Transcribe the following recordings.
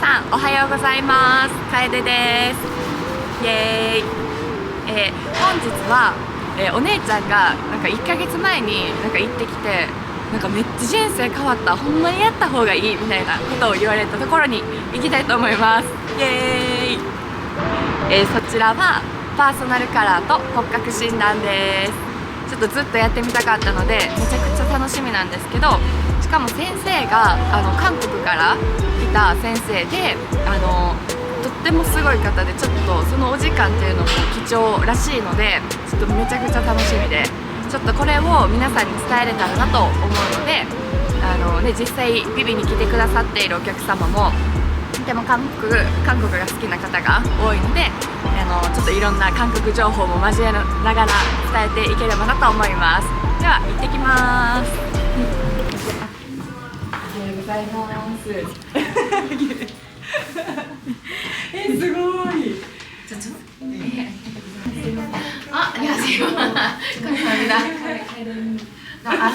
さんおはようございます。楓です。イエーイ。本日は、お姉ちゃんがなんか1ヶ月前になんか行ってきて、なんかめっちゃ人生変わった、ほんまにやった方がいいみたいなことを言われたところに行きたいと思います。イエーイ。そちらはパーソナルカラーと骨格診断です。ちょっとずっとやってみたかったのでめちゃくちゃ楽しみなんですけど、しかも先生が韓国から来た先生でとってもすごい方で、ちょっとそのお時間っていうのも貴重らしいので、ちょっとめちゃくちゃ楽しみで、ちょっとこれを皆さんに伝えれたらなと思うので、実際ビビに来てくださっているお客様もでも韓国が好きな方が多いので、ちょっといろんな韓国情報も交えながら伝えていければなと思います。では行ってきます。おはようございます。すごい。안녕하세요. 감사합니다.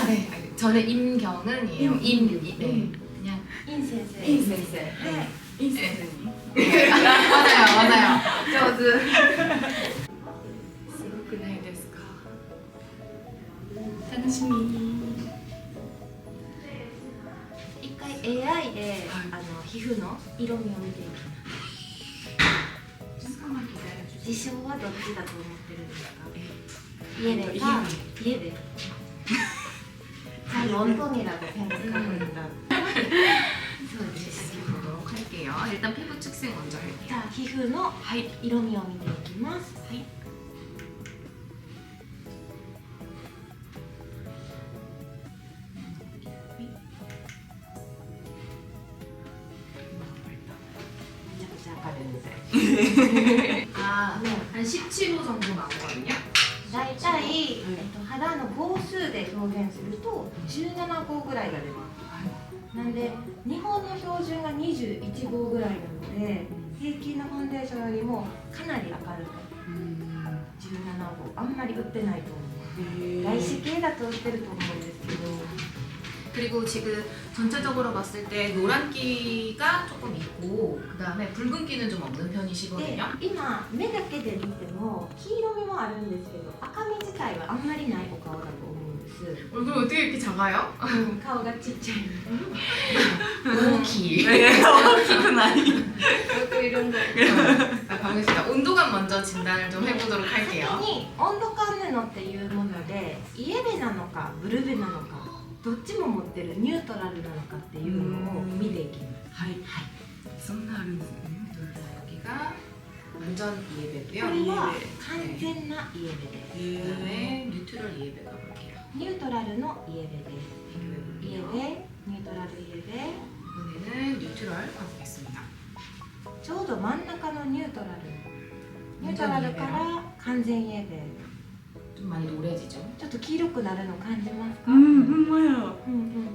네. 저는 임경은이에요. 네. 그냥 인센세. 네. 맞아요. 上手. すごくないですか？楽しみ。一回 AI で、皮膚の色味を見ていきます。事象はどっちだと思ってるんですか？家でか家で。잘 원통이라고 생각합니다. 할게요. 일단 피부 측색 먼저 할게요. 자, 皮膚の色味を見ていきます。はい。한 17호 정도 나오거든요. だいたい肌の号数で表現すると17号ぐらいが出ます。なんで日本の標準が21号ぐらいなので、平均のファンデーションよりもかなり明るい。17号あんまり売ってないと思う。外資系だと売ってると思うんですけど。 그리고 지금 전체적으로 봤을 때 노란기가 조금 있고 그 다음에 붉은기는 좀 없는 편이시거든요. 今目だけで見ても黄色みもあるんですけど、赤み自体はあんまりないお顔だと思うんです。 얼굴 어떻게 이렇게 작아요? 顔がちっちゃい。 오키. 大きくない。よくいるんだよ。 가보겠습니다. 온도감 먼저 진단을 좀 해보도록 先 할게요. に温度感布っていうもので、イエベなのかブルベなのか、どっちも持ってるニュートラルなのかっていうのを見ていきます。はい。そんなあるんですね。 여기가 완전 こ 이에베고요. れは完全なイエベです。 그다음에 뉴트럴 이에베 가볼게요. ニュートラルのイエベです。イエベ、ニュートラルイエベ。 이번에는 뉴트럴 가보겠습니다. ちょうど真ん中のニュートラル。ニュートラルから完全イエベ。 좀 많이 노래지죠. ちょっと黄色くなるの感じますか？ほんまや。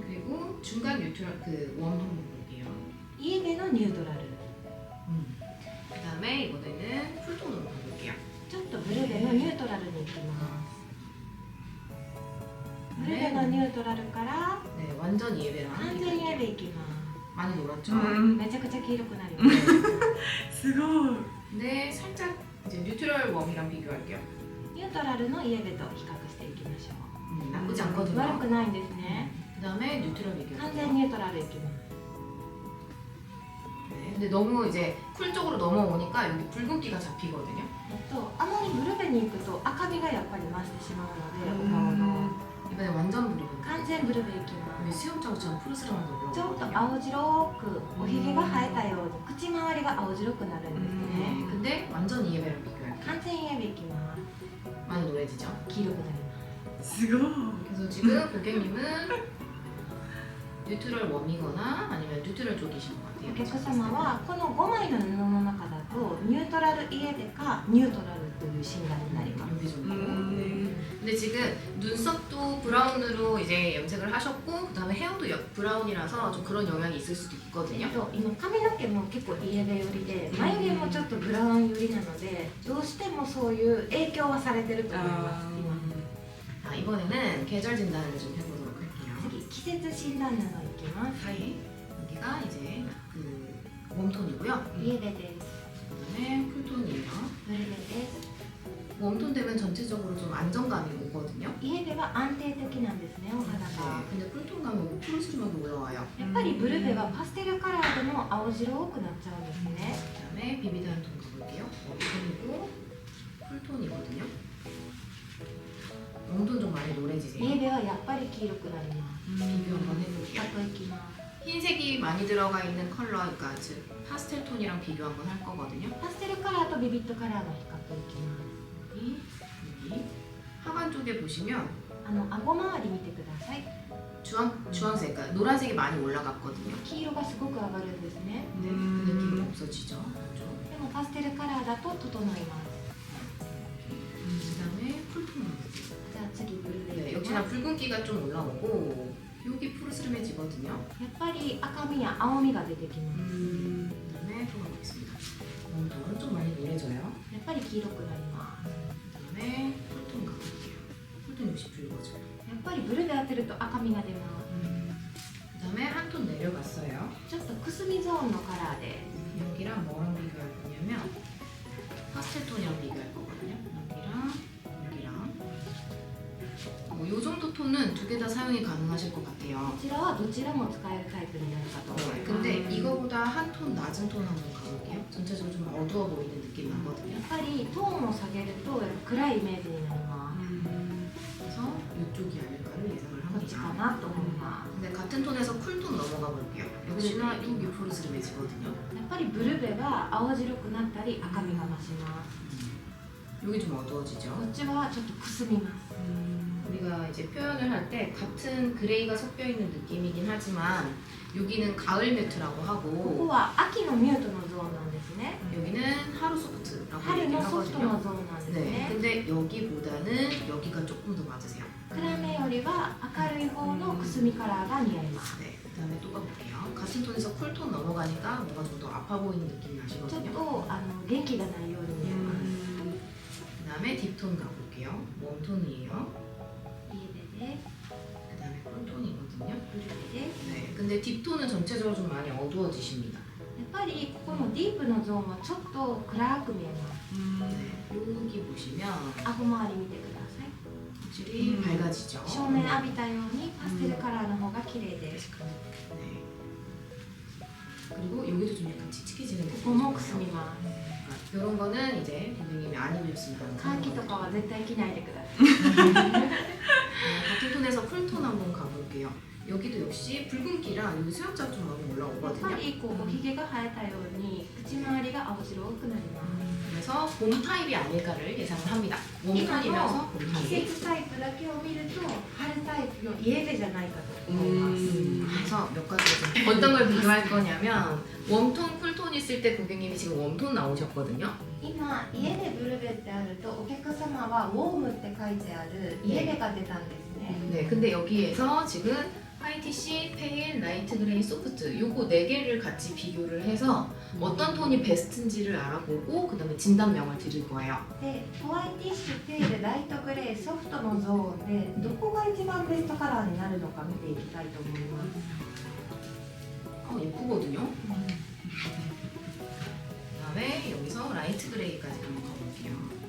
그리고 중간 뉴트럴 그 웜 한번 볼게요. イエベのニュートラル。 그다음에 이번에는 쿨톤으로 가볼게요. ちょっとブルベのニュートラルに行きます。ブルベのニュートラルから 네, 완전 이에베랑 完全イエベ行きま 많이 노랗죠. す。めちゃくちゃ黄色くなります。すごい。 근데 살짝 이제 뉴트럴 웜이랑 비교할게요. ニュートラルのイエベと比較していきましょう。 나쁘지 않거든요. 悪くないんですね。 그다음에 뉴트럴 完 비교할게요. 全ニュートラル行きます。 네, 근데 너무 이제 쿨 쪽으로 넘어오니까 여기 붉은기가 잡히거든요. あまりブルベに行くと赤みがやっぱり増してしまうので、お顔の 이번에 완전 붉은. 完全ブルベ行きま 여기 수염자국처럼 푸르스름한 거 す。ちょっと 올라오거든요. 青白くおひげが生えたように口周りが青白くなるんですね。 네, 근데 완전 이에베랑 비교할게요. 完全イエベ行きます。 많이 노래지죠. 黄色くなります。すごい。 그래서 지금 고객님은 뉴트럴 웜이거나 아니면 뉴트럴 쪽이신 것 お 같아요. 客様はこの5枚の布の中だとニュートラルイエベかニュートラルという診断になります。 여기 정도. 네. 근데 지금 눈썹도 브라운으로 이제 염색을 하셨고 그다음에 헤어도 브라운이라서 좀 그런 영향이 있을 수도 있거든요. 今髪の毛も結構イエベ寄りで眉毛もちょっとブラウン寄りなのでどうしてもそういう影響はされてると思います。 자, 이번에는 계절 진단을 좀 해보도록 할게요. 次季節診断などいきます。 여기가 이제 그 웜톤이 거고요. 家出です 그다음에 쿨톤이에요. ブルベです 웜톤 되면 전체적으로 좀 안정감이 오거든요. 家出は安定的なんですねお肌が 네, 근데 쿨톤 가면 푸르스름하게 올라와요. やっぱりブルベはパステルカラーでも青白多くなっちゃうんですね 그다음에 비비드한 톤 가볼게요. 웜톤이고 쿨톤이거든요. 웜톤 좀 많이 노래지세요. 家出はやっぱり黄色くなります 비교 한번 해볼게요. あといきます 흰색이 많이 들어가 있는 컬러, 그러니까 즉 파스텔 톤이랑 비교 한번 할 거거든요. パステルカラーとビビッドカラーの比較いきます 여기 하관 쪽에 보시면 顎周り見てください 주황색, 그러니까 노란색이 많이 올라갔거든요. 黄色がすごく上がるんですね 네, 그 느낌은 없어지죠. 그렇죠? でもパステルカラーだと整います 그다음에 쿨톤 가볼게요. じゃあ次ブルベ 네, いきます 역시나 붉은기가 좀 올라오고 여기 푸르스름해지거든요. やっぱり赤みや青みが出てきます 그다음에 또 가보겠습니다. 웜톤은 좀 많이 노래져요. やっぱり黄色くなります 그다음에 쿨톤 가볼게요. 쿨톤 역시 붉어져요. やっぱりブルベ当てると赤みが出ます 그다음에 한 톤 내려갔어요. ちょっとくすみゾーンのカラーで 여기랑 뭐랑 비교할 거냐면 파스텔 톤이랑 비교할 거거든요. 여기랑 요 정도 톤은 두 개 다 사용이 가능하실 것 같아요. こちらはどちらも使えるタイプになるかと思います 근데 이거보다 한 톤 낮은 톤 한번 가볼게요. 전체적으로 좀 어두워 보이는 느낌이 나거든요. やっぱりトーンを下げると暗いイメージになります 그래서 이쪽이 아닐까를 예상을 こっちか 합니다. なと思いま 근데 같은 톤에서 쿨톤 넘어가 볼게요. 역시나 여기 푸르스름해지거든요. すやっぱりブルベは青白くなったり赤みが増します 여기 좀 어두워지죠. こっちはちょっとくすみます 우리가 이제 표현을 할 때 같은 그레이가 섞여 있는 느낌이긴 하지만 여기는 가을 뮤트라고 ここ 하고 は秋のミュートのゾーンなんですね 여기는 하루 소프트라고 春 얘기를 のソフト 하거든요. のゾーンなんです 네, ね 근데 여기보다는 여기가 조금 더 맞으세요. 暗めよりは明るい方のくすみカラーが似合います 네, 그다음에 또 가볼게요. 같은 톤에서 쿨톤 넘어가니까 뭔가 좀 더 아파 보이는 느낌이 ちょっ 나시거든요. と元気がないように見えます 그다음에 딥톤 가볼게요. 웜톤이에요. 家出で 그다음에 쿨톤이거든요. ブルベです 네, 근데 딥톤은 전체적으로 좀 많이 어두워지십니다. やっぱりここのディープのゾーンはちょっと暗く見えます 네, 여기 보시면 顎周り見てください 확실히 밝아지죠. 照明浴びたようにパステルカラーの方が綺麗です 네. 그리고 여기도 좀 약간 칙칙해지는 こ 느낌이 こもくすみます 이런 거는 이제 고객님이 안 입으셨습니다. 換気とかは絶対着ないでください 같은 톤에서 쿨톤 한번 가볼게요. 여기도 역시 붉은기랑 여기 수영장 좀 많이 やっぱ 올라오거든요. りこうおひげが生えたように口周りが青白くなります 그래서 봄 타입이 아닐까를 예상을 합니다. 웜톤이면서 봄 季 타입. 節タイプだけを見ると春タイプの家出じゃないかと思います 그래서 몇 가지 좀 어떤 걸 비교할 거냐면 웜톤, 쿨톤 있을 때 고객님이 지금 웜톤 나오셨거든요. 今家でブルベってあるとお客様はウォームって書いてある家出が出たんですね 네, 근데 여기에서 지금 화이티시, 페일, 라이트 그레이, 소프트 요거 4개를 같이 비교를 해서 어떤 톤이 베스트인지를 알아보고 그 다음에 진단명을 드릴 거예요. でホワイティッシュ、ペール、ライトグレー、ソフトのゾーンでどこが一番ベストカラーになるのか見ていきたいと思います 예쁘거든요. 그다음에 여기서 라이트 그레이까지 한번 가볼게요.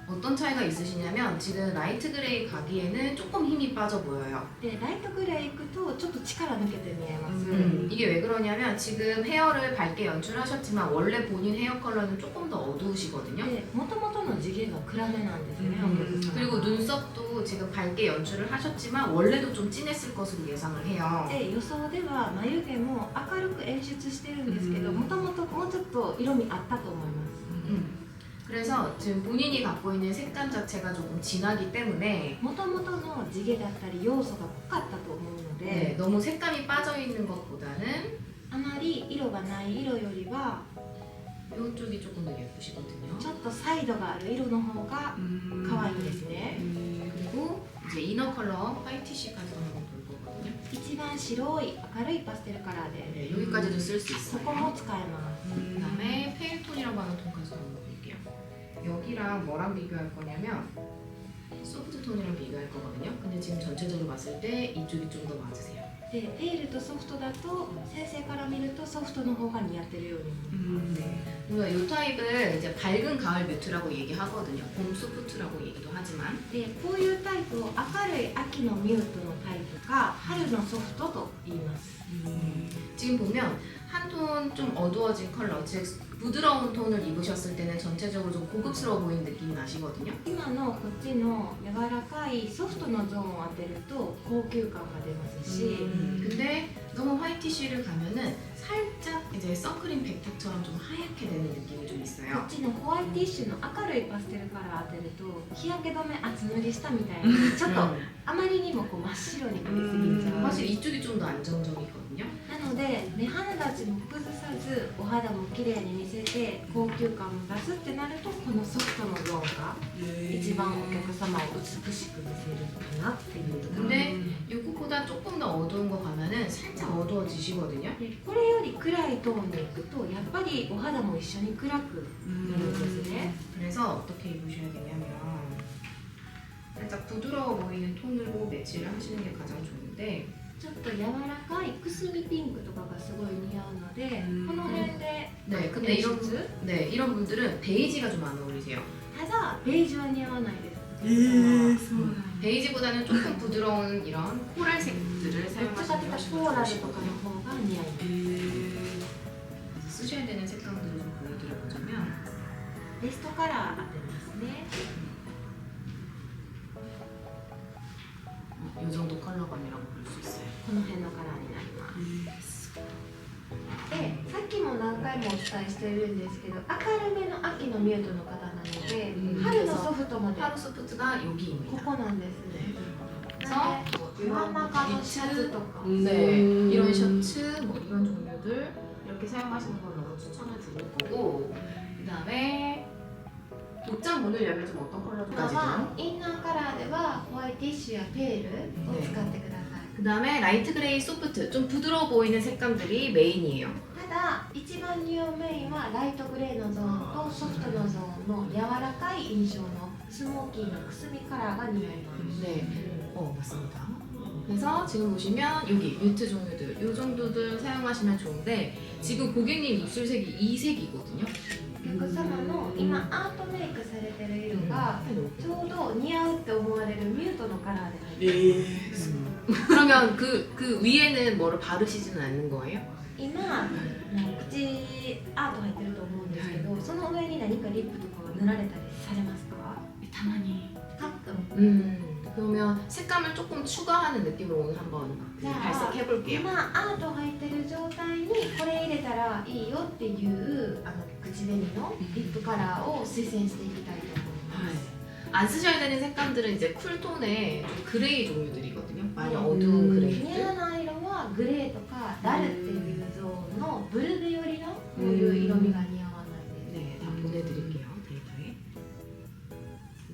어떤 차이가 있으시냐면 지금 라이트 그레이 가기에는 조금 힘이 빠져 보여요. でライトグレー行くとちょっと力抜けて見えます 이게 왜 그러냐면 지금 헤어를 밝게 연출하셨지만 원래 본인 헤어 컬러는 조금 더 어두우시거든요. で元々の地毛が暗めなんですね、お客様 그리고 눈썹도 지금 밝게 연출을 하셨지만 원래도 좀 진했을 것으로 예상을 해요. で予想では眉毛も明るく演出してるんですけどもともともうちょっと色味あったと思います 그래서 지금 본인이 갖고 있는 색감 자체가 조금 진하기 때문에 もともとの地毛だったり要素が濃かったと思うの 네, で 너무 색감이 빠져 있는 것보다는 あまり色がない色よりは 이쪽이 조금 더 예쁘시거든요. ちょっとサイドがある色の方が可愛いですね 그리고 이제 이너 컬러 화이티시까지도 한번 볼 거거든요. 一番白い明るいパステルカラーで 네, 여기까지도 쓸 수 そ 있어요. こも使えます 그다음에 페일 톤이라고 하는 톤까지도 한번 볼게요. 여기랑 뭐랑 비교할 거냐면 소프트 톤이랑 비교할 거거든요. 근데 지금 전체적으로 봤을 때 이쪽이 좀 더 맞으세요. でペールとソフトだと先生から見るとソフトの方が似合ってるように思います。 그래서 이 타입을 이제 밝은 가을 뮤트라고 얘기하거든요. 봄 소프트라고 얘기도 하지만 でこういうタイプを明るい秋のミュートのタイプか春のソフトと言います。 지금 보면 한 톤 좀 어두워진 컬러, 즉 부드러운 톤을 입으셨을 때는 전체적으로 좀 고급스러워 보이는 느낌이 나시거든요. 今のこっちの柔らかいソフトのゾーンを当てると高級感が出ますし、 근데 너무 화이티쉬를 가면은 살짝 이제 선크림 백탁처럼 좀 하얗게 되는 느낌이 좀 こ 있어요. っちのホワイトティッシュの明るいパステルカラー当てると日焼け止め厚塗りしたみたいにちょっとあまりにもこう真っ白になりすぎちゃう。 사실 이쪽이 좀 더 안정적이거든요. なので目鼻立ちも崩さずお肌も綺麗に見せて高級感も出すってなるとこのソフトのゾーンが一番お客様を美しく見せるかなっていう。 근데 이거보다 조금 더 어두운 거 가면은 살짝 어두워지시거든요. でこれより暗いトーンでいくとやっぱりお肌も一緒に暗くなるんですね。 그래서 어떻게 입으셔야 되냐면 살짝 부드러워 보이는 톤으로 매치를 하시는 게 가장 좋은데 ちょっと柔らかいくすみピンクとかがすごい似合うので、この辺で 네, 근데 演 이런 出。 네, 이런 분들은 베이지가 좀 안 어울리세요. ただベージュは似合わないです。 베이지보다는 조금 부드러운 이런 코랄색들을 どっちかって 사용하시는 いう 게 と 훨씬 コ 더 ーラルとか 좋으시거든요. の方が似合います。 그래서 쓰셔야 되는 색감들을 좀 보여드려보자면 ベストカラー当てますね。 이 정도 컬러감이라고 볼 수 있어요. この辺のカラーになります。で、さっきも何回もお伝えしているんですけど、明るめの秋のミュートの方なので、春のソフトまで 하루 소프트가 こ 여기입니다. こなんですね。 그래서 なので真ん中のシャツとか、 네, 이런 셔츠, 뭐 이런 종류들 이렇게 사용하시는 걸 너무 추천을 드릴 거고 그 다음에 옷장 보내려면 좀 어떤 컬러까지 はインナーカラーではホワイトティッシュやペールを使ってください。 그 다음에 라이트 그레이 소프트, 좀 부드러워 보이는 색감들이 메인이에요. ただ一番似合うメインはライトグレーのゾーンとソフトのゾーンの柔らかい印象のスモーキーなくすみカラーが似合います。 네, 맞습니다. 그래서 지금 보시면 여기 뮤트 종류들, 이 정도들 사용하시면 좋은데 지금 고객님 입술색이 이 색이거든요. お客様の今アートメイクされてる色がちょうど似合うって思われるミュートのカラーで入ってます。 그러면 그 위에는 뭐를 바르시지는 않는 거예요? 今口アート入ってると思うんですけど、その上に何かリップとかは塗られたりされますか？ 가만히. 가끔. 그러면 색감을 조금 추가하는 느낌으로 오늘 한번 발색해볼게요. 今アート入ってる状態にこれ入れたらいいよっていう口紅のリップカラーを推薦していきたいと思います。 안 쓰셔야 되는 색감들은 이제 쿨톤의 좀 그레이 종류들이거든요. 많이 어두운 似 그레이들. 合わない色はグレーとかダルっていうゾーンのブルベ寄りのこういう色味が似合わないです。 네, 다 보내드릴게요. 데이터에.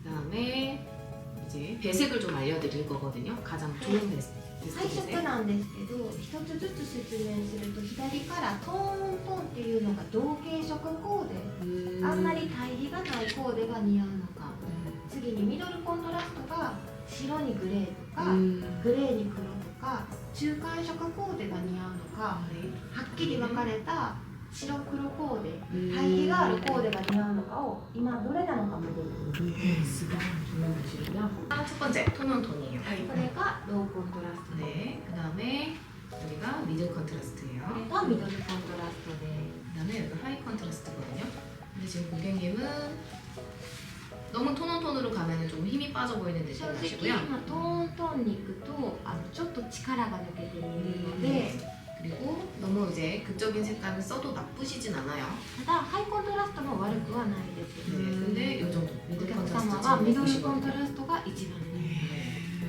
그 다음에 이제 배색을 좀 알려드릴 거거든요. 가장 좋은 배색. 最初なんですけど、一つずつ説明すると左からトーントーンっていうのが同系色コーデ、あんまり対比がないコーデが似合うのか、次にミドルコントラストが白にグレーとか、グレーに黒とか中間色コーデが似合うのか、はっきり分かれた白黒コーデ、対比があるコーデが似合うのかを今どれなのか見ていきます。 첫 번째 톤온 톤이에요. これがローコントラストで、 네, 그 다음에 여기가 미들 컨트라스트예요. これがミドルコントラストで、 그 다음에 여기가 하이 컨트라스트거든요. 근데 지금 고객님은 너무 톤온 톤으로 가면 좀 힘이 빠져 보이는 느낌 正直 나시고요. 今トーントーンに行くとちょっと力が抜けて見えるので、 그리고 너무 이제 극적인 색감을 써도 나쁘시진 않아요. ただハイコントラストも悪くはないです。 네, 근데 이 정도 お 미들 客 컨트라스트 様は 지금 ミドルコン 예쁘시거든요. トラストが一番いい。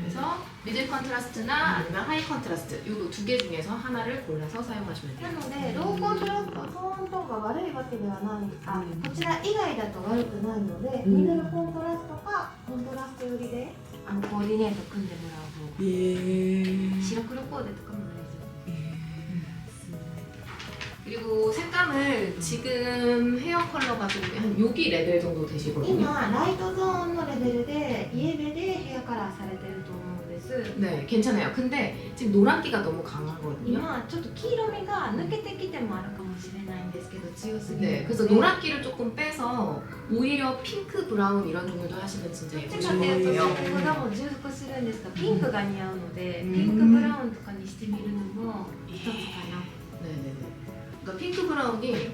그래서 미들 컨트라스트나 아니면 하이 컨트라스트 이 두 개 중에서 하나를 골라서 사용하시면 な 돼요. のでローコントラスト、トーントーンが悪いわけではない、こちら以外だと悪くないので、ミドルコントラストかコントラスト寄りでコーディネート組んでもらう方が、白黒コーデとかも大丈夫。 그리고 색감을 지금 헤어 컬러가 좀 한 여기 레벨 정도 되시거든요. 今ライトゾーンのレベルでイエベでヘアカラーされてると思うんですす。 네, 괜찮아요. 근데 지금 노란기가 너무 강하거든요. 今ちょっと黄色みが抜けてきてもあるかもしれないんですけど強すぎる 네, 그래서 노란기를 조금 빼서 오히려 핑크, 브라운 이런 종류도 하시면 진짜 どっち 예쁘실 かっていうと 거예요. 先ほども重複するんですがピンクが似合うのでピンクブラウンとかにしてみるのも一つかな。 네네네. 그러니까 핑크 브라운이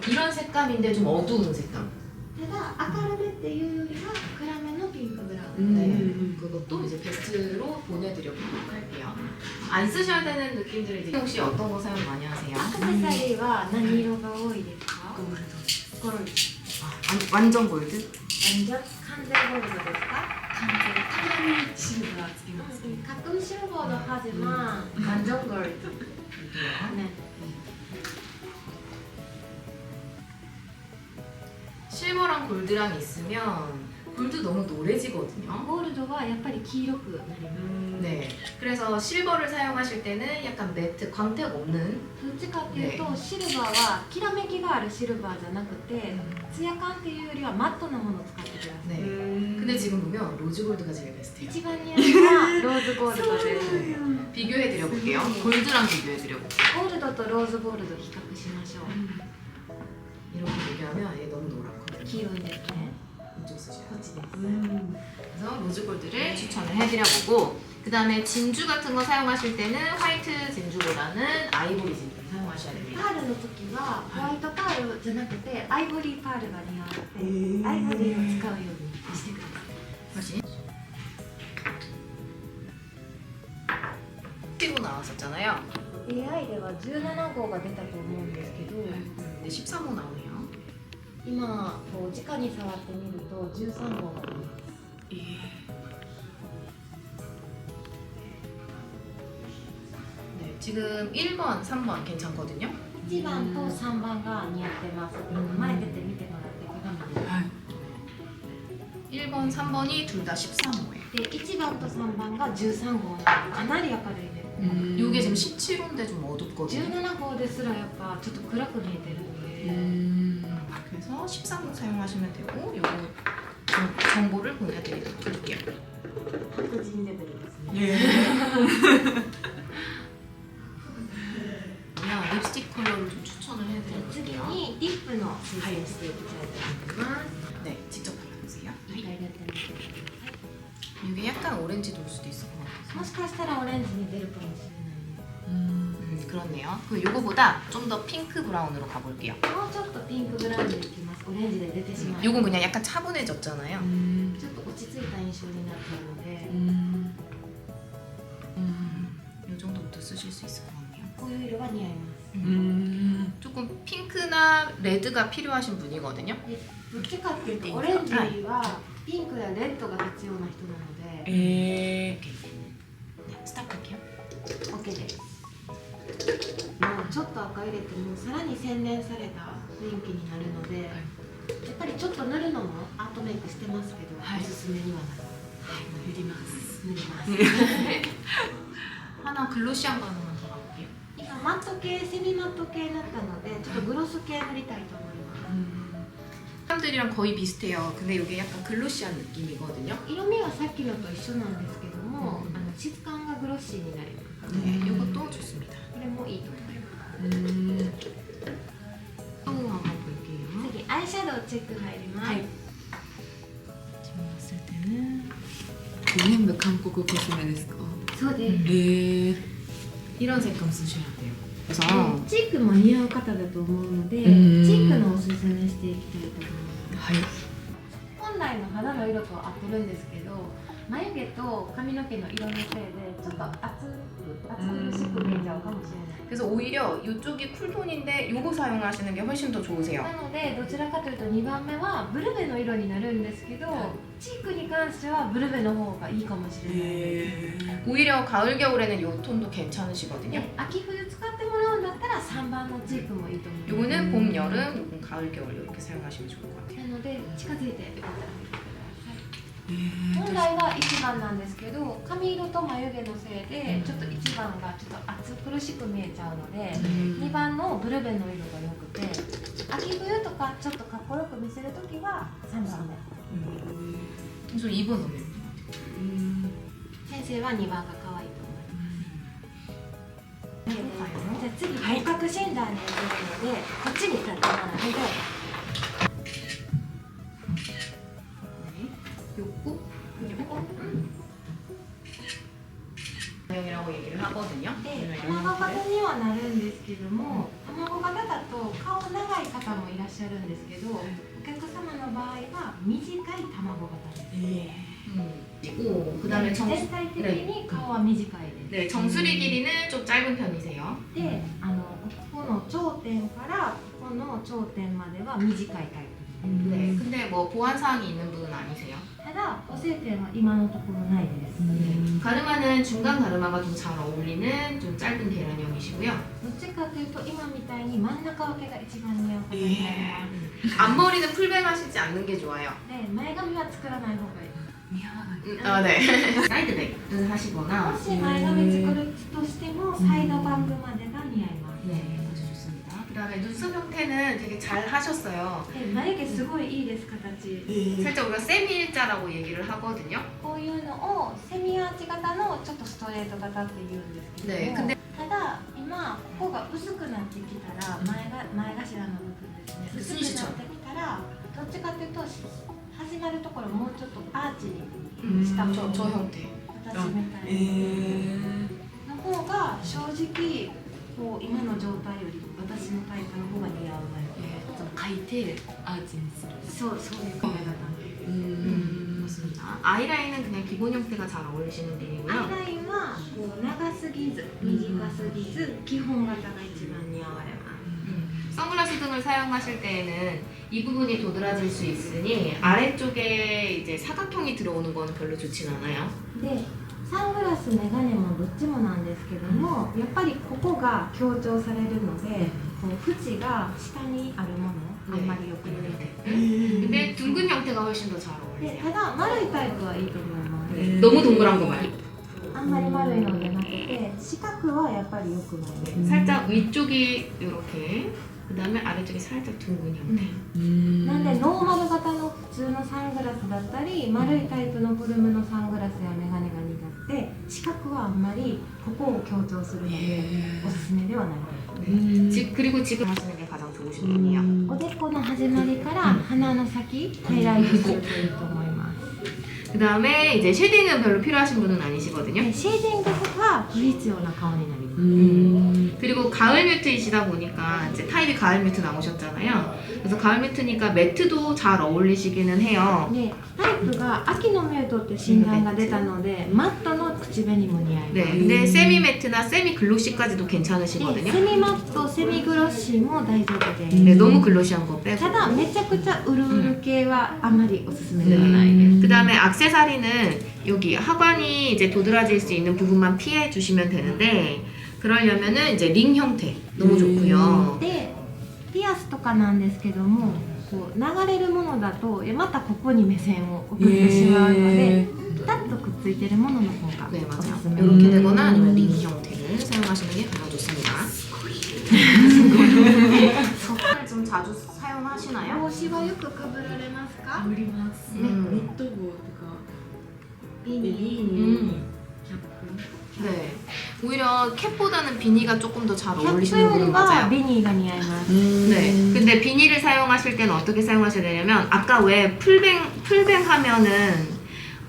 이런 색감인데 좀 어두운 색감. ただ明るめっていうよりは暗めのピンクブラウ 네, ン。 그것도 이제 베스트로 보내드려보도록 할게요. 안 쓰셔야 되는 느낌들을 이제 혹시 어떤 거 사용 많이 하세요? アクセサリーは何色が多いですか？ゴールド。 아, 완전 골드? 完全ゴールドですか？ 完全シルバーつけます 가끔 실버도 하지만 완전 골드. 네. 실버랑 골드랑 있으면 골드 너무 노래지거든요. ゴールドはやっぱり黄色くなります。 네, 그래서 실버를 사용하실 때는 약간 매트, 광택 없는 どっちかっていうと、シルバーはきらめきがあるシルバーじゃなくて、ツヤ感っていうよりはマットなものを使ってください。 네. 근데 지금 보면 로즈 골드가 제일 베스트예요. 一番似合うのはローズゴールドです。 비교해 드려볼게요. 골드랑 비교해 드려볼게요. ゴールドとローズゴールド比較しましょう。 이렇게 비교하면 얘 너무 노랗거든요. 黄色いですね。 이쪽 쓰셔야 こっ 돼요. ちです。 그래서 로즈 골드를 추천을 해드려보고 그 다음에 진주 같은 거 사용하실 때는 화이트 진주보다는 아이보리 진주를 사용하셔야 됩니다. パールの時はホワイトパールじゃなくてアイボリーパールが似合うので、アイボリーを使うようにしてください。 다시 피부 나왔었잖아요. AI では17号が出たと思うんですけど、 근데 13호 나오네요. 今こう直に触ってみると13号が出ます。 네, 지금 1번, 3번 괜찮거든요. 1番と3番が似合ってます。前出て見てもらって鏡で。 1번, 3번이 둘 다 13호예요. で1番と3番が13号なのでかなり明るいです。 이게 지금 17호인데 좀 어둡거든요. 17号ですらやっぱちょっと暗く見えてるので、 그래서 13호 사용하시면 되고 요거 정보를 보내드리도록 할게요. 白人レベルですね。 그러면 립스틱 컬러를 좀 추천을 次 해드릴게요. にリップの推薦していきたいと思います。 네, 직접 발라보세요. 一回やってみてください。 이게 약간 오렌지 돌 수도 있을 것 같아서. もしかしたらオレンジに出るかもしれないです。 그렇네요. 그럼 요거보다 좀 더 핑크 브라운으로 가볼게요. もうちょっとピンクブラウンでいきます。オレンジで出てしまい、 요건 그냥 약간 차분해졌잖아요. ちょっと落ち着いた印象になっているので、 요 정도부터 쓰실 수 있을 것 같네요. こういう色が似合います。 조금 핑크나 레드가 필요하신 분이거든요. でどっちかっていうとオレンジよりはピンクやレッドが必要な人なので、 네, 스탑할게요. OK です。もうちょっと赤入れてもさらに洗練された雰囲気になるので、やっぱりちょっと塗るのもアートメイクしてますけど、はいおすすめにはなる。 塗ります塗ります。 하나 글로시한 거 하나만 더 가볼게요. 今マット系、セミマット系だったので、ちょっとグロス系塗りたいと思います。 사람들이랑 거의 비슷해요. 근데 이게 약간 글로시한 느낌이거든요. 色味はさっきのと一緒なんですけども、質感がグロッシーになります。 네, 이것도 좋습니다. これもいいと思います。 또 한번 볼게요. 次アイシャドウチェック入ります。 네. 지금 봤을 때는 全部韓国コスメですか？そうです。 이런 색감 쓰셔야 돼요. 그래서 チークも似合う方だと思うので、チうんークのおすすめしていきたいと思います。はい。本来の肌の色とは合ってるんですけど、眉毛と髪の毛の色のせいでちょっと暑苦しく見えちゃうかもしれない。 그래서 오히려 이쪽이 쿨톤인데 요거 사용하시는 게 훨씬 더 좋으세요. なのでどちらかというと2番目はブルベの色になるんですけど、チークに関してはブルベの方がいいかもしれないです。 오히려 가을 겨울에는 요 톤도 괜찮으시거든요. で秋冬使ってもらうんだったら3番のチークもいいと思います。 요거는 봄, 여름, 요건 가을, 겨울 이렇게 사용하시면 좋을 것 같아요. なので近づいてよかったら見てください。本来は1番なんですけど、髪色と眉毛のせいでちょっと1番がちょっと暑苦しく見えちゃうので、2番のブルベの色が良くて、秋冬とかちょっとかっこよく見せるときは3番目。 그래서 2번 넣으면 될 것 같아요. で先生は2番が可愛いと思います。じゃあ次、骨格診断に行くので、こっちに立ってもらって、 요거? 사용이라고 얘기를 하거든요. で卵型にはなるんですけども、卵型だと顔長い方もいらっしゃるんですけど、お客様の場合は短い卵型です。 그리고 그다음에 全体的に顔は短いです。 네, 정수리 길이는 좀 짧은 편이세요. で、ここの頂点からここの頂点までは短いタイプ。 네, 근데 뭐 보완 사항이 있는 분은 아니세요? ただ補正点は今のところないです。 가르마는 중간 가르마가 좀 잘 어울리는 좀 짧은 계란형이시고요. どっちかというと今みたいに真ん中分けが一番似合う形になります。 앞머리는 풀뱅 하시지 않는 게 좋아요. で、前髪は作らない方がいい。 아, 네. 사이드백을 하시거나. もし前髪作るとしてもサイドバングまでが似合います。 네, 아주 좋습니다. 그다음에 눈썹 형태는 되게 잘 하셨어요. で、眉毛すごいいいです形。 살짝 우리가 세미 일자라고 얘기를 하거든요. こういうのをセミアーチ型のちょっとストレート型って言うんですけども、 네, 근데 ただ今ここが薄くなってきたら前頭の部分ですね、薄くなってきたらどっちかというと始まるところもうちょっとアーチにした方 저 형태. 形みたいなの方が正直こう今の状態より私のタイプの方が似合う眉毛。 書いてアーチにする。そういう髪型。 맞습니다. 아이라인은 그냥 기본 형태가 잘 어울리시는 アイ 편이고요. ラインはこう長すぎず短すぎず基本型が一番似合われます。 선글라스 등을 사용하실 때에는 이 부분이 도드라질 수 있으니 아래쪽에 이제 사각형이 들어오는 건 별로 좋진 않아요. でサングラス、メガネもどっちもなんですけども、やっぱりここが強調されるので、こう縁が下にあるもの、あんまり良くない。 근데 둥근 형태가 훨씬 더 잘 で 어울리세요. ただ丸いタイプはいいと思います。 너무 동그란 거 말이. あんまり丸いのじゃなくて、四角はやっぱり良くないです。 살짝 위쪽이 이렇게, 그 다음에 아래쪽이 살짝 둥근 형태. なんでノーマル型の普通のサングラスだったり、丸いタイプのフォルムのサングラスやメガネが苦手、四角はあんまりここを強調するのでおすすめではないです。 그리고 지금 하시는 게 가장 좋으신 분이에요. おでこの始まりから鼻の先ハイライトするといいと思います。 그 다음에 이제 쉐딩은 별로 필요하신 분은 아니시거든요. でシェーディングは不必要な顔になります。 그리고 가을 뮤트이시다 보니까 이제 타입이 가을 뮤트 나오셨잖아요. 그래서 가을 뮤트니까 매트도 잘 어울리시기는 해요. でタイプが秋のミュートって診断が出たので、マットの口紅も似合います。 네, 근데 세미 매트나 세미 글로시까지도 で 괜찮으시거든요. セミマット、セミグロッシーも大丈夫です。 네, 너무 글로시한 거 빼고. ただめちゃくちゃうるうる系はあまりおすすめではないです。 그 다음에 액세서리는 여기 하관이 이제 도드라질 수 있는 부분만 피해 주시면 되는데 그러려면은 이제 링 형태 너무 좋고요. でピアスとかなんですけども、こう流れるものだとまたここに目線を送ってしまうので、ピタッとくっついてるものの方が 네 おす 맞아요. すめ。 이렇게 되거나 아니면 링 형태를 사용하시는 게 가장 좋습니다. 속을 좀 자주 사용하시나요? 帽子はよくかぶられますか？あります。うんニット帽とかビニー キャップ。 네. 오히려 캡보다는 비니가 조금 더 잘 キャップ 어울리시는 より 분은 は 맞아요. ビニーが似合います。 네. 근데 비니를 사용하실 때는 어떻게 사용하셔야 되냐면 아까 왜 풀뱅 하면은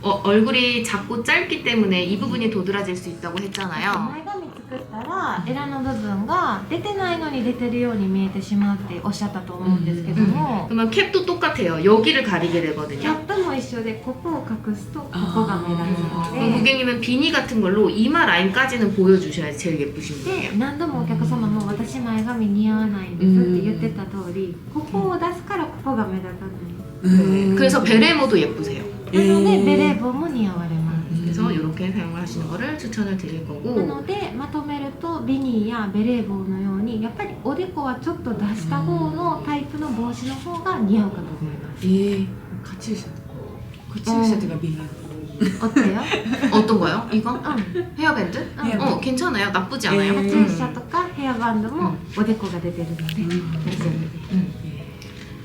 얼굴이 작고 짧기 때문에 이 부분이 도드라질 수 있다고 했잖아요. 前髪作ったらエラの部分が出てないのに出てるように見えてしまうっておっしゃったと思うんですけども、 그러면 캡도 똑같아요. 여기를 가리게 キャ 되거든요. ップも一緒でここを隠すとここが目立つの 그럼 で。 고객님은 비니 같은 걸로 이마 라인까지는 보여주셔야지 제일 예쁘신 で 분이에요. 何度もお客様も私前髪似合わないんですって言ってた通り、ここを出すからここが目立たない。 네. 그래서 베레모도 예쁘세요. なのでベレー帽も似合われます。 그래서 이렇게 사용을 하시는 거를 추천을 드릴 な 거고 のでまとめるとビニーやベレー帽のようにやっぱりおでこはちょっと出した方のタイプの帽子の方が似合うかと思います。 카츄샤. 카츄샤가 비니. 어때요? 어떤 거요? 이거? 응. 헤어밴드? 응. 괜찮아요. 나쁘지 않아요. カチューシャとかヘアバンドもおでこが出てるので大丈夫です。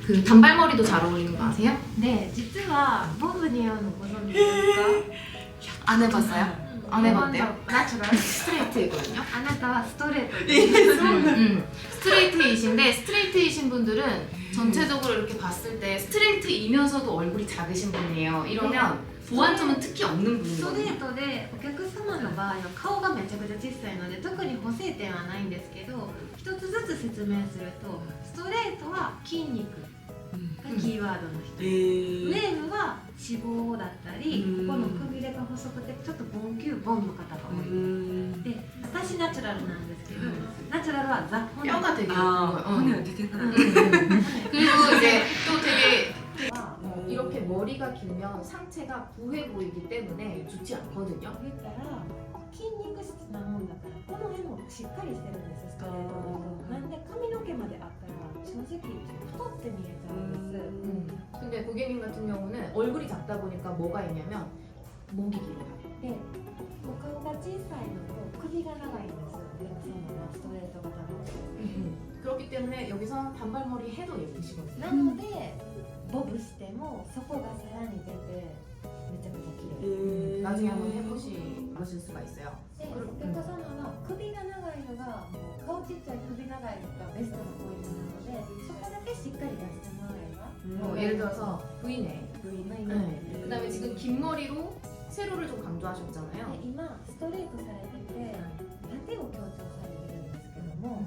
그 단발머리도 잘 어울리는 거 아세요? で実はボブ似合うのご存知ですか？ 안 해봤어요? 안 해봤대요? 나추럴. 스트레이트이거든요. あなたはストレートで 스트레이트이신데 스트레이트이신 분들은 전체적으로 이렇게 봤을 때 스트레이트이면서도 얼굴이 작으신 분이에요. 이러면 보완점은 특히 없는 ストレ 분이거든요. ートでお客様の場合は顔がめちゃくちゃ小さいので特に補正点はないんですけど一つずつ説明するとストレートは筋肉がキーワードの人、ウェーブは脂肪だったり、ここのくびれが細くてちょっとボンキューボンの方が多いで私ナチュラルなんですけど、ナチュラルはザ・骨 뼈가 되게 아, 예뻐요. 오늘 되게 나. 그리고 이제 또 되게 이렇게 머리가 길면 상체가 부해 보이기 때문에 좋지 않거든요. 言ったら筋肉質なもんだからこの辺もしっかりしてるんですよストレートだとなんで髪の毛まであったら正直太って見えちゃうんです 근데 고객님 같은 경우는 얼굴이 작다 보니까 뭐가 있냐면 목이 길어요. でお顔が小さいのと首が長いんですお客様はストレート型の 그렇기 때문에 여기서 단발머리 해도 예쁘시거든요. なのでボブしてもそこがさらに出てめちゃくちゃ綺麗 나중에 한번 해보실 수가 있어요. でお客様は首が長いのが顔ちっちゃい首長いのがベストなポイントなのでそこだけしっかり出してもらえば 뭐 예를 들어서 V넥, ないの 네. 그다음에 지금 긴 머리로 세로를 좀 강조하셨잖아요. で今ストレートされてて縦を強調されてるんですけども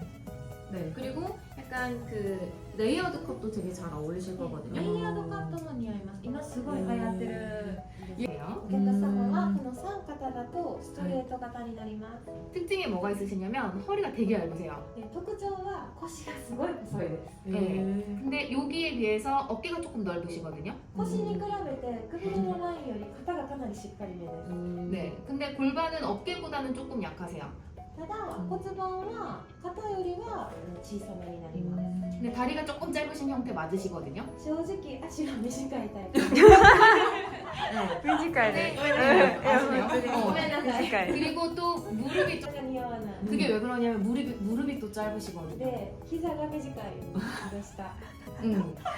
네. 그리고 약간 그 레이어드 컷도 되게 잘 어울리실 거거든요. レイヤードカットも似合います今すごい流行ってる 예요. お客様はこの3肩だとストレート型になります 특징이 뭐가 있으시냐면 허리가 되게 얇으세요. で特徴は腰がすごい細いです 네. 근데 여기에 비해서 어깨가 조금 넓으시거든요. 腰に比べてくびれのラインより肩がかなりしっかりめです 네. 근데 골반은 어깨보다는 조금 약하세요. ただ骨盤は肩よりは小さめになります 근데 다리가 조금 짧으신 형태 맞으시거든요. 正直足が短いタイプ 뮤지컬. 네. 네. ごめんなさい 뮤지컬. 그리고 또 무릎이 좀 が似合わない 그게 왜 그러냐면 무릎이 또 짧으시거든요. で膝が短いでした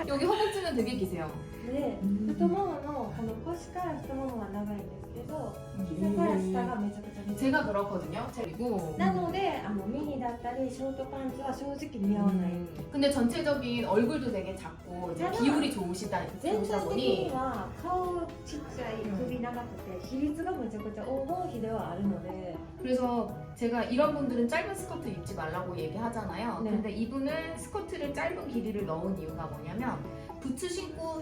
여기 허벅지는 되게 기세요. で太もものこの腰から太ももは長いんですけど膝から下がめちゃくちゃ短い 제가 그렇거든요. 그리고 なのでミニだったりショートパンツは正直似合わない、 근데 전체적인 얼굴도 되게 작고 이제 비율이 좋으시다 全体的に 보니 は顔ちっちゃい首長くて比率がめちゃくちゃ黄金比ではあるので 그래서 제가 이런 분들은 짧은 스커트 입지 말라고 얘기하잖아요. 네. 근데 이분은 스커트를 짧은 길이를 넣은 이유가 뭐냐면 부츠 신고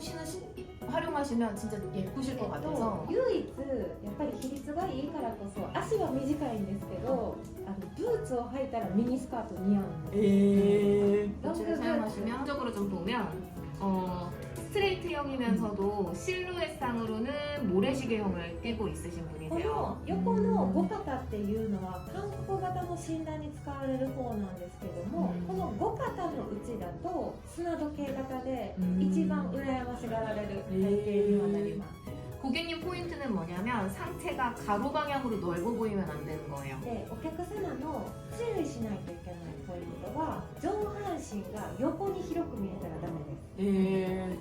활용하시면 진짜 예쁘실 것 같아서 唯一やっぱり比率がいいからこそ足は短いんですけどブーツを履いたらミニスカート似合うんです 부츠를 사용하시면 적으로 좀 보면 스트레이트형이면서도 실루엣상으로는 모래시계형을 띠고 있으신 こ 분이세요. の横の5肩っていうのは韓国型の診断に使われる方なんですけども、この5肩のうちだと砂時計型で一番羨ましがられる体型にはなります。 고객님 포인트는 뭐냐면 상체가 가로 방향으로 넓어 보이면 안 되는 거예요. でお客様の注意しないといけないポイントは上半身が横に広く見えたらダメです。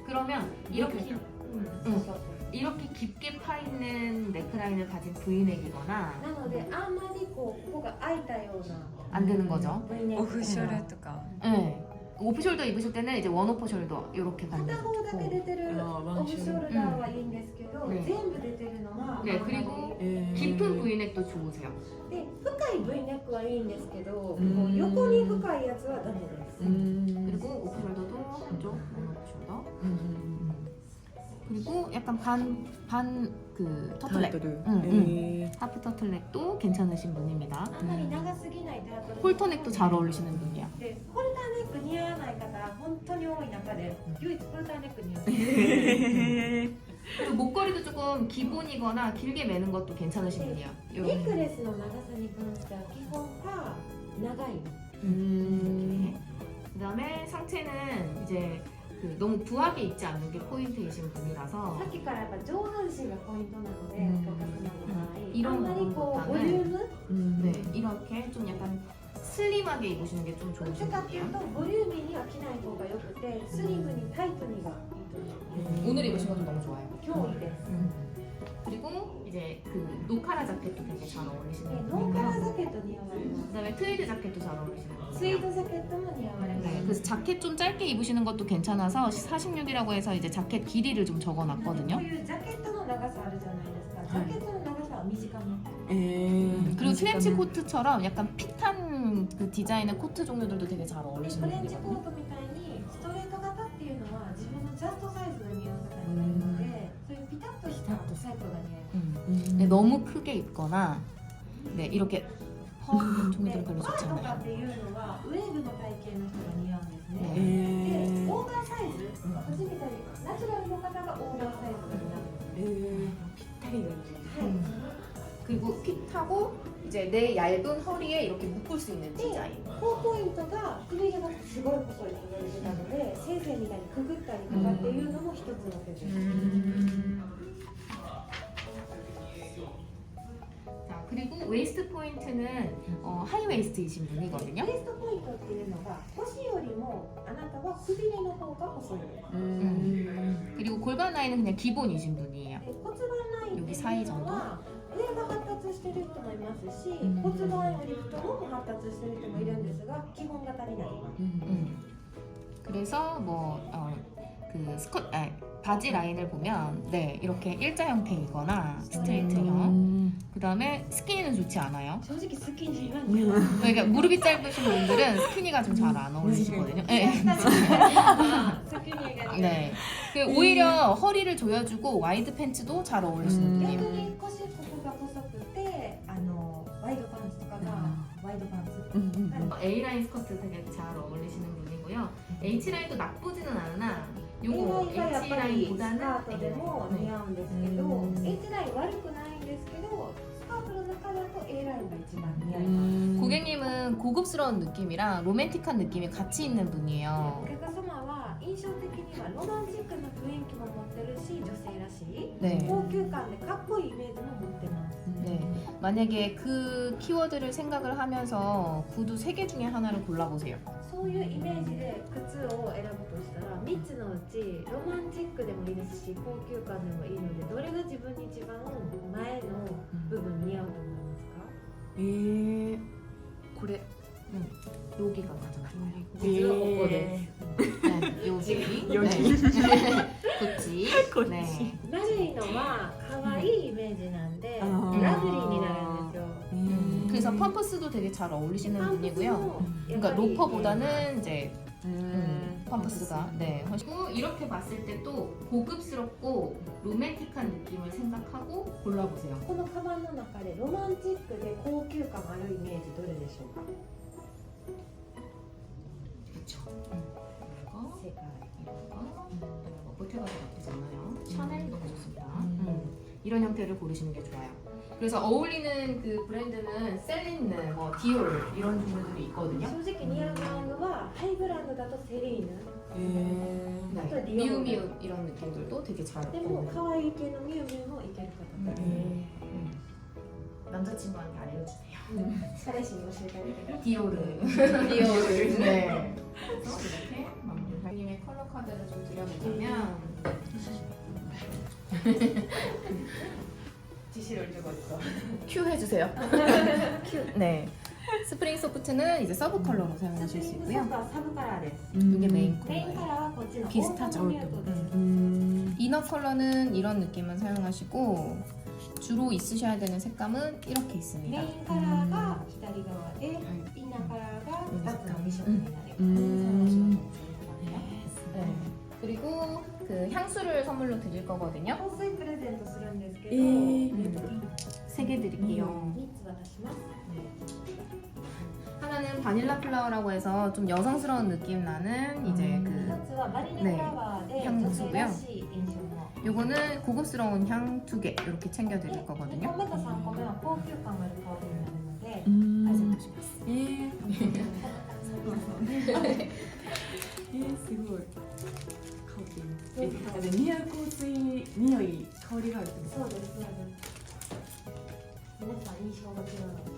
그러면 이렇게 そうそう 이렇게 깊게 파 있는 네크라인을 가진 V넥이거나 なのであんまりこうここが開いたような 안 되는 거죠. V ネック 오프숄더 とか. 네. 오프숄더 입으실 때는 이제 원오프숄더 이렇게 가는 片方だけ出てるオフショルダーはいいんですけど、ね全部出てるのは 네, 그리고 깊은 V넥도 좋으세요. で深い V ネックはいいんですけど、こう横に深いやつはダメです。 그리고 오프숄더도 한쪽 원오프숄더. 그리고 약간 반 그 터틀넥. 하프 터틀넥도 괜찮으신 분입니다. あんまり長すぎないタートル。 홀터넥도 잘 어울리시는 분이에요. でホルターネック似合わない方本当に多い中で唯一ホルターネック似合う。 그리고 목걸이도 조금 기본이거나 길게 매는 것도 괜찮으신 분이에요. ネックレスの長さに関しては基本が長い。 이렇게. 그다음에 상체는 이제 그 너무 부하게 입지 않는 게 포인트이신 분이라서 さっきからやっぱ上半身がポイントなので、お客様の場合、色あんまりこうボリューム 네, 이렇게 좀 약간 슬림하게 입으시는 게 좀 どっち 좋으신 かっていう 분이에요. とボリューミーには着ない方がよくてスリムにタイトにがいいと思います。 오늘 입으신 것도 너무 좋아요. 今日いいです。 그리고 이제 그 노카라 자켓도 되게 잘 어울리시는 でノーカラー 분이고요. ジャケット似合われます。 그다음에 트위드 자켓도 잘 어울리시는 スイー 분이에요. トジャケットも似合われます。 네, 그래서 자켓 좀 짧게 입으시는 것도 괜찮아서 46이라고 해서 이제 자켓 길이를 좀 こ 적어놨거든요. ういうジャケットの長さあるじゃないですか。ジャケットの長さは短め。 그리고 트렌치 코트처럼 약간 핏한 그 디자인의 코트 종류들도 되게 잘 ト 어울리시는 レンチコ 분이거든요. ートみたいにストレート型っていうのは自分のジャストサイズが似合う方になるので、そういうピタッとしたタイプが似合います。 네, 너무 크게 입거나 네, 이렇게 허 で 종류들은 별로 バー 좋지 とか 않아요. っていうのはウェーブの体型の人が似合うんですね。 네. でオーバーサイズ、私みたいにナチュラルの方がオーバーサイズが似合うんです。 그리고 핏하고 이제 내 얇은 허리에 이렇게 묶을 수 있는 디자인. 高ポイントがくびれがすごい細いって言われてたので、先生みたいにくぐったりとかっていうのも一つの手です。 자, 그리고 웨이스트 포인트는 하이 웨이스트이신 분이거든요. ウエストポイントっていうのが腰よりもあなたはくびれの方が細いです。 그리고 골반 라인은 그냥 기본이신 분이에요. で骨盤ラインっていうのは上が発達してる人もいますし、骨盤より太もも発達してる人もいるんですが、基本型になります。 그래서 바지 라인을 보면 네 이렇게 일자 형태이거나 스트레이트형. 그 다음에 스키니는 좋지 않아요. 正直スキニーは 그러니까 무릎이 짧으신 분들은 스키니가 좀 잘 안 어울리시거든요. 네. スキニーが 네. 그 오히려 허리를 조여주고 와이드 팬츠도 잘 어울리시는 逆 분이에요. に腰ここが細くてワイドパンツとかがワイドパンツ A 라인 스커트 되게 잘 어울리시는 분이고요. H 라인도 나쁘지는 않으나 A 요거 ラインがやっ H ぱりス 라인보다는 カートでも似合うんですけど、H ライン悪くないんですけど、スカートの中だと A ラインが一番似合います。 고객님은 고급스러운 느낌이랑 로맨틱한 느낌이 같이 있는 お 분이에요. 客様は印象的にはロマンチックな雰囲気も持ってるし、女性らしい 네. 高級感でかっこいいイメージも持ってます。 네. 만약에 그 키워드를 생각을 하면서 구두 3개 중에 하나를 골라보세요. そういうイメージで靴を選ぶとしたら3つのうちロマンチックでもいいですし高級感でもいいのでどれが自分に一番前の部分に似合うと思いますか？これ여기가 맞아요.実はここです 네, 여기. 구찌. 네. 丸いのは可愛いイメージなんでラブリーになるんですよ。 그래서 펌프스도 되게 잘 어울리시는 パンプス 분이고요. もやっ 그러니까 ぱり 로퍼보다는 이제 펌프스가 네. 그리고 이렇게 봤을 때 또 고급스럽고 로맨틱한 느낌을 생각하고 골라보세요. このカバンの中でロマンチックで高級感あるイメージどれでしょうか？ 그렇죠. 이거, 世界 이거 보테가도 나쁘지 않아요. 샤넬 너무 좋습니다. 이런 형태를 고르시는 게 좋아요. 그래서 어울리는 그 브랜드는 셀린느, 뭐 디올 이런 종류들이 있거든요. 正直似合うブランドはハイブランドだとセリーヌ 네. 미우미우 이런 느낌들도 되게 잘 でも 어울려요. 可愛い系のミュウミュウもいける方と 남자친구한테 알려주세요. 彼氏に教えてあげて 디올을. 디올을. 네. 그래서 이렇게 마무리님의 컬러 카드를 좀 드려보자면 지시를 주고 있어. 큐 해주세요. 큐. 네. 스프링 소프트는 이제 서브 컬러로 ス 사용하실 プ 수 リングソ 있고요. フトはサブカラーです 이게 메인 メイン 컬러예요. カラーはこっちの 비슷하죠. オータムミュートです 이너 컬러는 이런 느낌을 사용하시고 주로 있으셔야 되는 색감은 이렇게 メ 있습니다. インカラーが左側でインナーカラーが2つの2色になります 네. 그리고 그 향수를 선물로 드릴 거거든요. 香水プレゼントするんですけど、 3개 드릴게요. 3つ渡します 하나는 바닐라 플라워라고 해서 좀 여성스러운 느낌 나는 이제 1 그 つはバニラフラワーで女性らしい印象の 요거는 고급스러운 향 2개 이렇게 챙겨 드릴 2 거거든요. 個目と3個目は高級感がある香りになるのでプレゼントします すごい香り似合う香水匂い香りがあるってことそうですそうです皆さん印象が違うので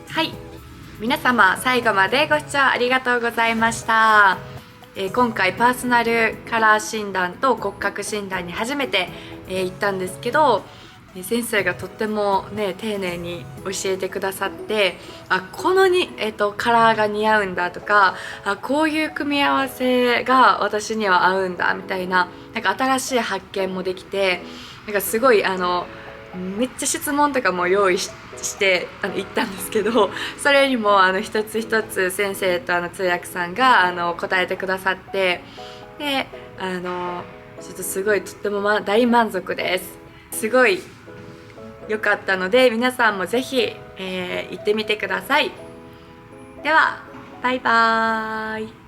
はい、皆様最後までご視聴ありがとうございました。今回パーソナルカラー診断と骨格診断に初めて、行ったんですけど、先生がとってもね丁寧に教えてくださって、このカラーが似合うんだとか、こういう組み合わせが私には合うんだみたいな、なんか新しい発見もできて、なんかすごいめっちゃ質問とかも用意して行ったんですけど、それにも一つ一つ先生と通訳さんが答えてくださって、でちょっとすごいとっても、大満足です。すごい良かったので皆さんもぜひ、行ってみてください。ではバイバーイ。